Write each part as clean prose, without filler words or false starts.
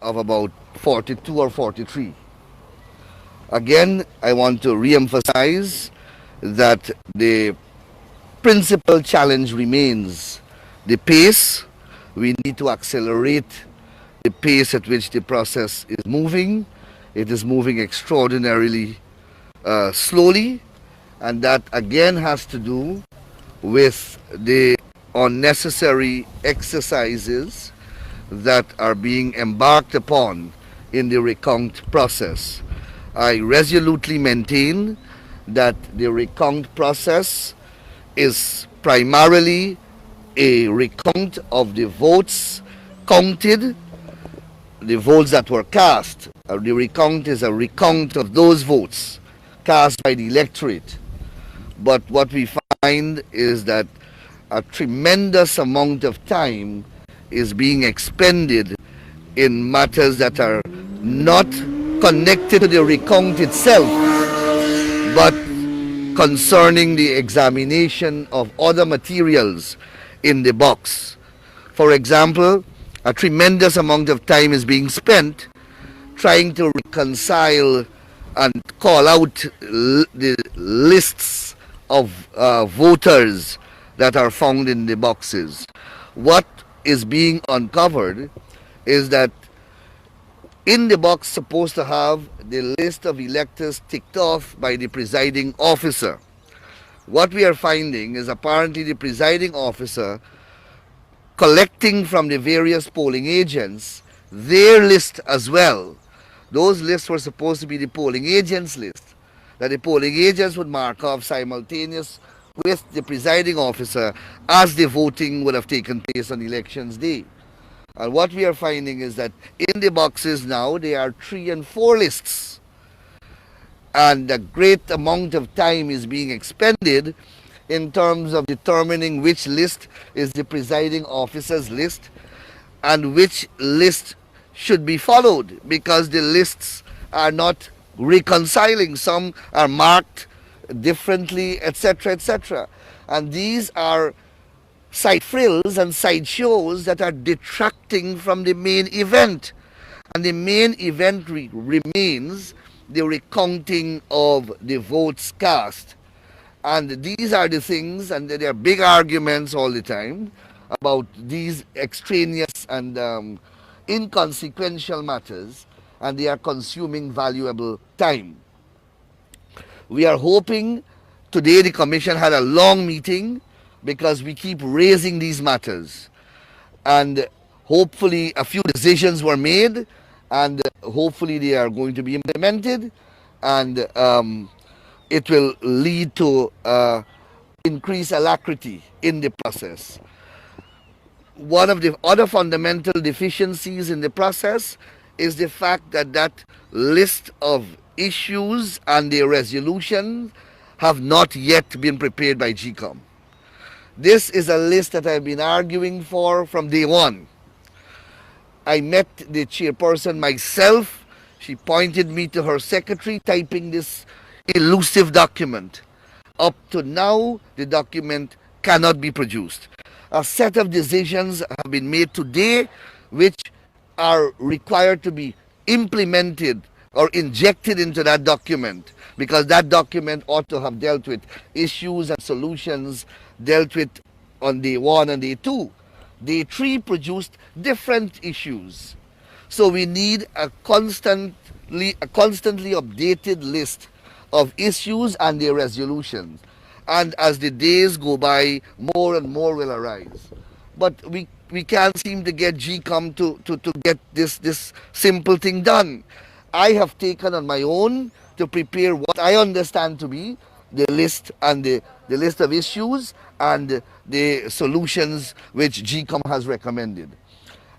of about 42 or 43. Again, I want to re-emphasize that the principal challenge remains the pace. We need to accelerate the pace at which the process is moving. It is moving extraordinarily slowly, and that again has to do with the unnecessary exercises that are being embarked upon in the recount process. I resolutely maintain that the recount process is primarily a recount of the votes counted, the votes that were cast. The recount is a recount of those votes cast by the electorate. But what we find is that a tremendous amount of time is being expended in matters that are not connected to the recount itself, but concerning the examination of other materials in the box. For example, a tremendous amount of time is being spent trying to reconcile and call out the lists of voters that are found in the boxes. What is being uncovered is that in the box supposed to have the list of electors ticked off by the presiding officer. What we are finding is apparently the presiding officer collecting from the various polling agents their list as well. Those lists were supposed to be the polling agents' list, that the polling agents would mark off simultaneous with the presiding officer as the voting would have taken place on elections day. And what we are finding is that in the boxes now there are 3 and 4 lists, and a great amount of time is being expended in terms of determining which list is the presiding officer's list and which list should be followed, because the lists are not reconciling. Some are marked differently, etc., etc. And these are side frills and side shows that are detracting from the main event. And the main event remains the recounting of the votes cast. And these are the things, and there are big arguments all the time about these extraneous and inconsequential matters, and they are consuming valuable time. We are hoping today the Commission had a long meeting because we keep raising these matters, and hopefully a few decisions were made, and hopefully they are going to be implemented, and it will lead to increased alacrity in the process. One of the other fundamental deficiencies in the process is the fact that that list of issues and their resolution have not yet been prepared by GECOM. This is a list that I've been arguing for from day one. I met the chairperson myself. She pointed me to her secretary typing this elusive document. Up to now, the document cannot be produced. A set of decisions have been made today which are required to be implemented or injected into that document, because that document ought to have dealt with issues and solutions dealt with on day 1 and day 2. Day 3 produced different issues. So we need a constantly updated list of issues and their resolutions. And as the days go by, more and more will arise. But we can't seem to get GECOM to get this simple thing done. I have taken on my own to prepare what I understand to be the list and the list of issues and the solutions which GECOM has recommended.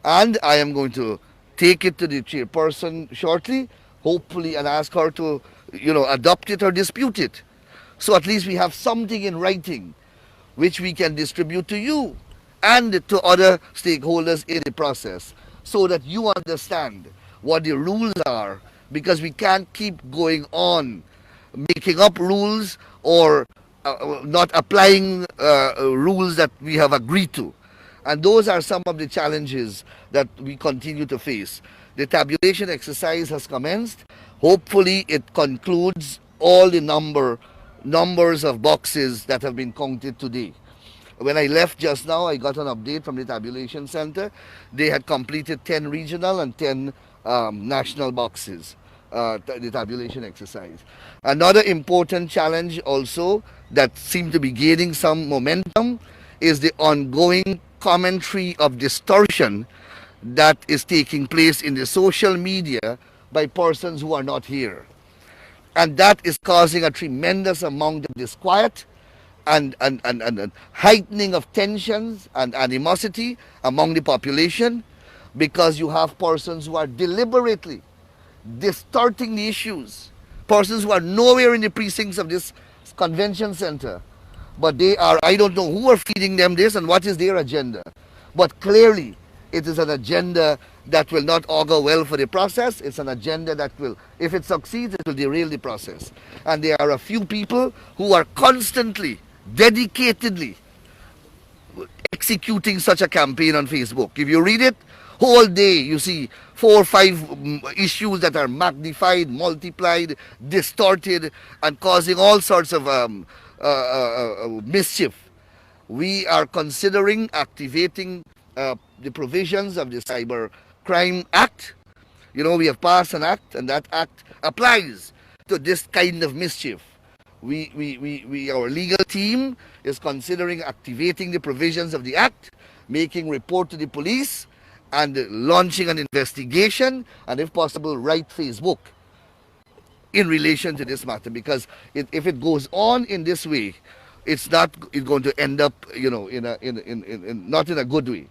And I am going to take it to the chairperson shortly, hopefully, and ask her to, adopt it or dispute it. So at least we have something in writing which we can distribute to you and to other stakeholders in the process, so that you understand what the rules are, because we can't keep going on making up rules or not applying rules that we have agreed to. And those are some of the challenges that we continue to face. The tabulation exercise has commenced. Hopefully it concludes all the numbers of boxes that have been counted today. When I left just now, I got an update from the tabulation center. They had completed 10 regional and 10 national boxes, the tabulation exercise. Another important challenge also that seemed to be gaining some momentum is the ongoing commentary of distortion that is taking place in the social media by persons who are not here. And that is causing a tremendous amount of disquiet and heightening of tensions and animosity among the population, because you have persons who are deliberately distorting the issues, persons who are nowhere in the precincts of this convention center, but they are, I don't know who are feeding them this and what is their agenda, but clearly it is an agenda that will not augur well for the process. It's an agenda that will, if it succeeds, it will derail the process. And there are a few people who are constantly, dedicatedly executing such a campaign on Facebook. If you read it, whole day you see 4 or 5 issues that are magnified, multiplied, distorted, and causing all sorts of mischief. We are considering activating the provisions of the Cyber Crime Act. You know, we have passed an act, and that act applies to this kind of mischief. Our legal team is considering activating the provisions of the act, making report to the police, and launching an investigation, and if possible, write Facebook in relation to this matter. Because if it goes on in this way, it's going to end up, you know, not in a good way.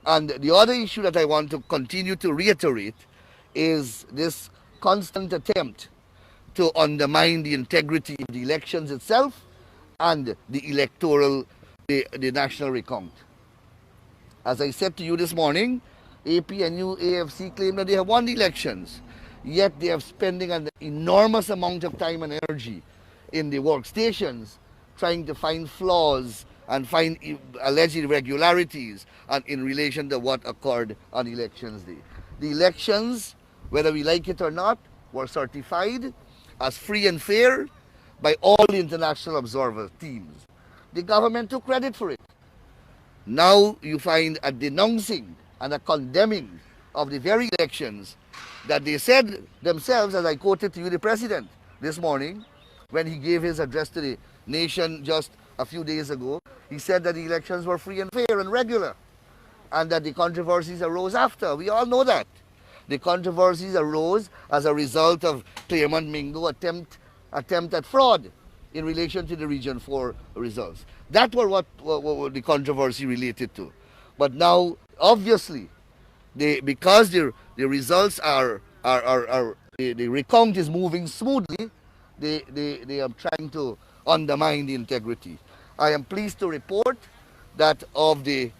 And the other issue that I want to continue to reiterate is this constant attempt to undermine the integrity of the elections itself and the national recount. As I said to you this morning, APNU, AFC claim that they have won the elections, yet they are spending an enormous amount of time and energy in the workstations trying to find flaws and find alleged irregularities and in relation to what occurred on elections day. The elections, whether we like it or not, were certified as free and fair by all the international observer teams. The government took credit for it. Now you find a denouncing and a condemning of the very elections that they said themselves, as I quoted to you the president this morning, when he gave his address to the nation just a few days ago. He said that the elections were free and fair and regular, and that the controversies arose after. We all know that. The controversies arose as a result of Claimant Mingo attempt at fraud in relation to the Region 4 results. That were what the controversy related to. But now, obviously, because the results the recount is moving smoothly, they are trying to undermine the integrity. I am pleased to report that of the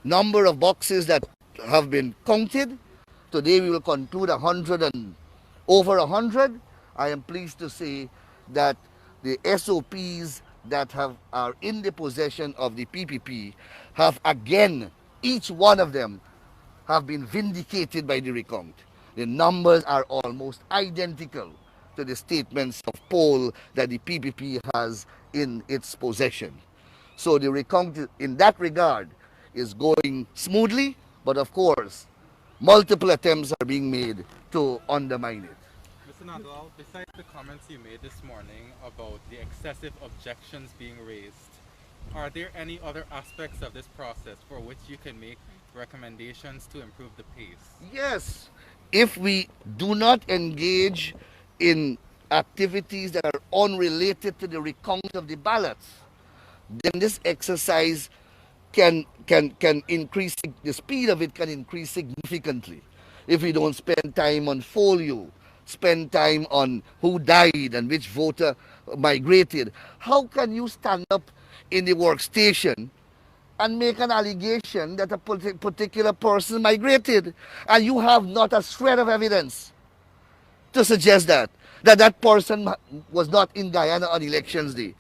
number of boxes that have been counted, today we will conclude over 100. I am pleased to say that the SOPs that are in the possession of the PPP have again, each one of them, have been vindicated by the recount. The numbers are almost identical to the statements of poll that the PPP has in its possession. So the recount in that regard is going smoothly, but of course, multiple attempts are being made to undermine it. Mr. Nadal, besides the comments you made this morning about the excessive objections being raised, are there any other aspects of this process for which you can make recommendations to improve the pace? Yes. If we do not engage in activities that are unrelated to the recount of the ballots, then this exercise can increase, the speed of it can increase significantly. If we don't spend time on folio, spend time on who died and which voter migrated, how can you stand up in the workstation and make an allegation that a particular person migrated and you have not a shred of evidence to suggest that person was not in Guyana on elections day?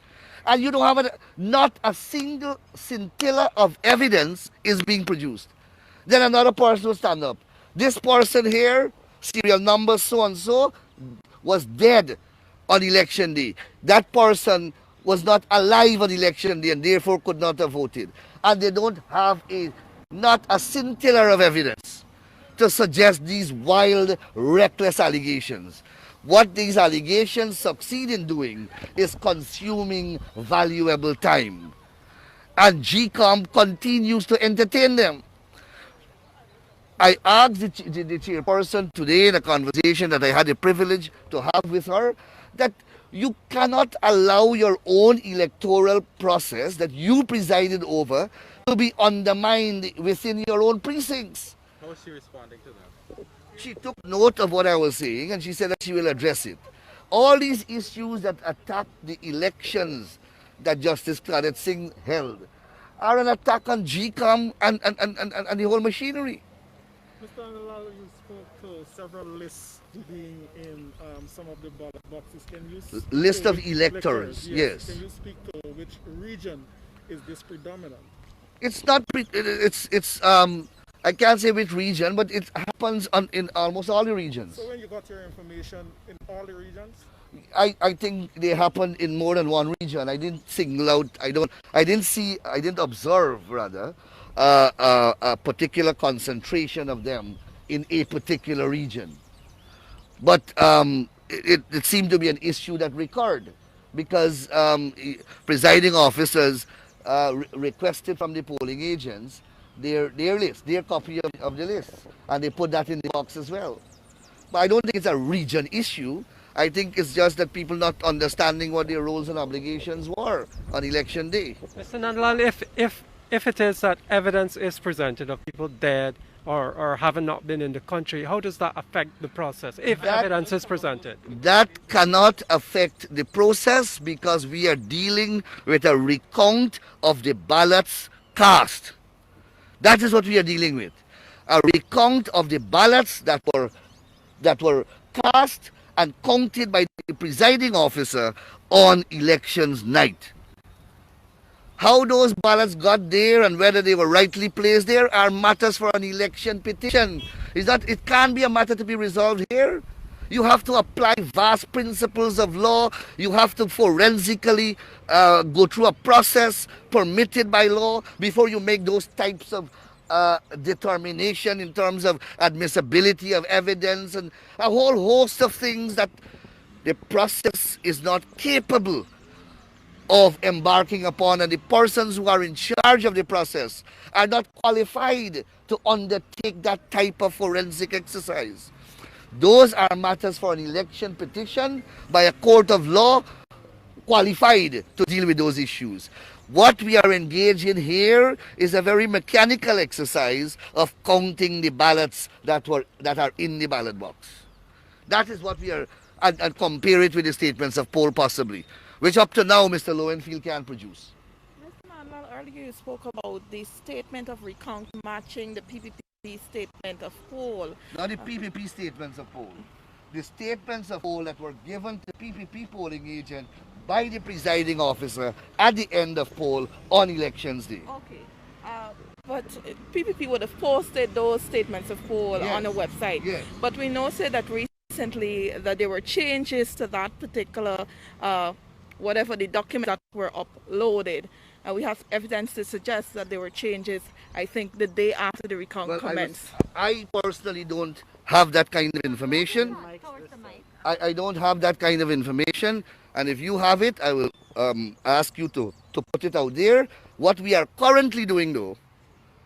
And you don't have not a single scintilla of evidence is being produced. Then another person will stand up. This person here, serial number so and so, was dead on election day. That person was not alive on election day and therefore could not have voted. And they don't have not a scintilla of evidence to suggest these wild, reckless allegations. What these allegations succeed in doing is consuming valuable time. And GECOM continues to entertain them. I asked the chairperson today in a conversation that I had the privilege to have with her that you cannot allow your own electoral process that you presided over to be undermined within your own precincts. How is she responding to that? She took note of what I was saying and she said that she will address it. All these issues that attack the elections that Justice Claudette Singh held are an attack on GECOM and the whole machinery. Mr. Angalal, you spoke to several lists being in some of the ballot boxes. Can you list of electors, yes. Can you speak to which region is this predominant? It's not. I can't say which region, but it happens in almost all the regions. So when you got your information in all the regions? I think they happen in more than one region. I didn't single out. I didn't observe rather a particular concentration of them in a particular region. But it seemed to be an issue that recurred because presiding officers requested from the polling agents their list, their copy of the list, and they put that in the box as well. But I don't think it's a region issue. I think it's just that people not understanding what their roles and obligations were on election day. Mr. Nandlal, if it is that evidence is presented of people dead or having not been in the country, how does that affect the process if evidence is presented? That cannot affect the process because we are dealing with a recount of the ballots cast. That is what we are dealing with. A recount of the ballots that were cast and counted by the presiding officer on elections night. How those ballots got there and whether they were rightly placed there are matters for an election petition. It can't be a matter to be resolved here. You have to apply vast principles of law. You have to forensically go through a process permitted by law before you make those types of determination in terms of admissibility of evidence and a whole host of things that the process is not capable of embarking upon, and the persons who are in charge of the process are not qualified to undertake that type of forensic exercise. Those are matters for an election petition by a court of law qualified to deal with those issues. What we are engaged in here is a very mechanical exercise of counting the ballots that are in the ballot box. That is what we are, and compare it with the statements of poll possibly, which up to now Mr. Lowenfield can produce. Mr. Manuel, earlier you spoke about the statement of recount matching the PPP statement of poll. Not the PPP statements of poll. The statements of poll that were given to PPP polling agent by the presiding officer at the end of poll on elections day. Okay. But PPP would have posted those statements of poll on a website. Yes. But we know that recently that there were changes to that particular whatever the documents that were uploaded. We have evidence to suggest that there were changes, I think, the day after the recount commenced. I personally don't have that kind of information. I don't have that kind of information. And if you have it, I will ask you to put it out there. What we are currently doing though,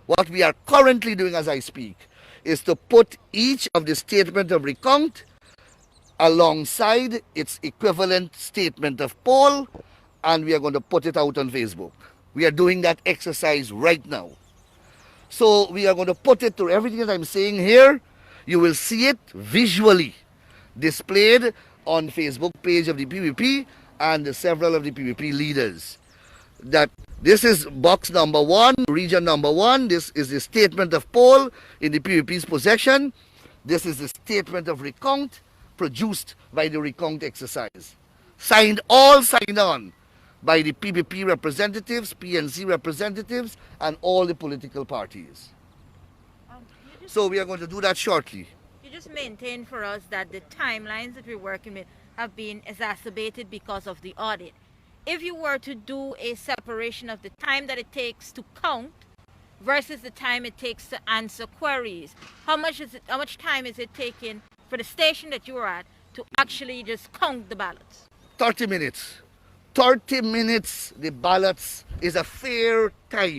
what we are currently doing as I speak, is to put each of the statement of recount alongside its equivalent statement of poll, and we are going to put it out on Facebook. We are doing that exercise right now. So we are going to put it to everything that I'm saying here. You will see it visually displayed on Facebook page of the PPP and several of the PPP leaders. That this is box number 1, region number 1. This is the statement of poll in the PPP's possession. This is the statement of recount produced by the recount exercise. Signed on by the PPP representatives, PNC representatives, and all the political parties. So we are going to do that shortly. You just maintain for us that the timelines that we're working with have been exacerbated because of the audit. If you were to do a separation of the time that it takes to count versus the time it takes to answer queries, how much time is it taking for the station that you were at to actually just count the ballots? 30 minutes. 30 minutes, the ballots is a fair time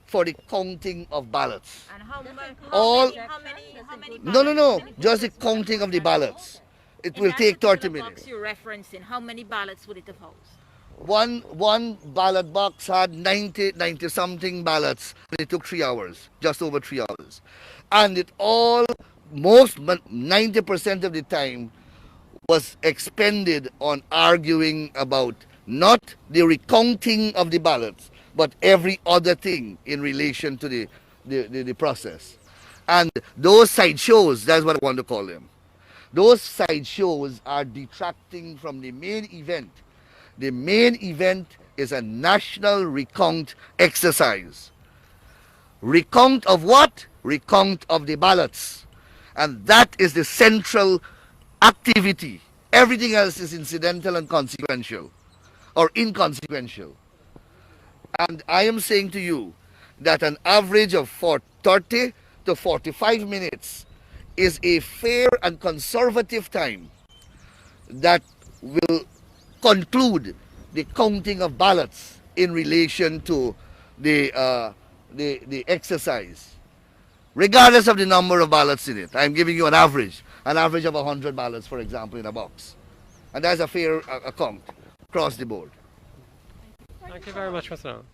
for the counting of ballots. And how many No. Just the counting of the ballots. It will take 30 minutes. You're referencing, how many ballots would it have housed? One ballot box had 90 something ballots, and it took 3 hours, just over 3 hours. And it all, 90% of the time was expended on arguing about not the recounting of the ballots, but every other thing in relation to the process. And those sideshows, that's what I want to call them. Those sideshows are detracting from the main event. The main event is a national recount exercise. Recount of what? Recount of the ballots. And that is the central activity. Everything else is incidental and consequential or inconsequential. And I am saying to you that an average of 30 to 45 minutes is a fair and conservative time that will conclude the counting of ballots in relation to the exercise, regardless of the number of ballots in it. I'm giving you an average of 100 ballots, for example, in a box. And that's a fair account across the board. Thank you very much, Mr. Allen.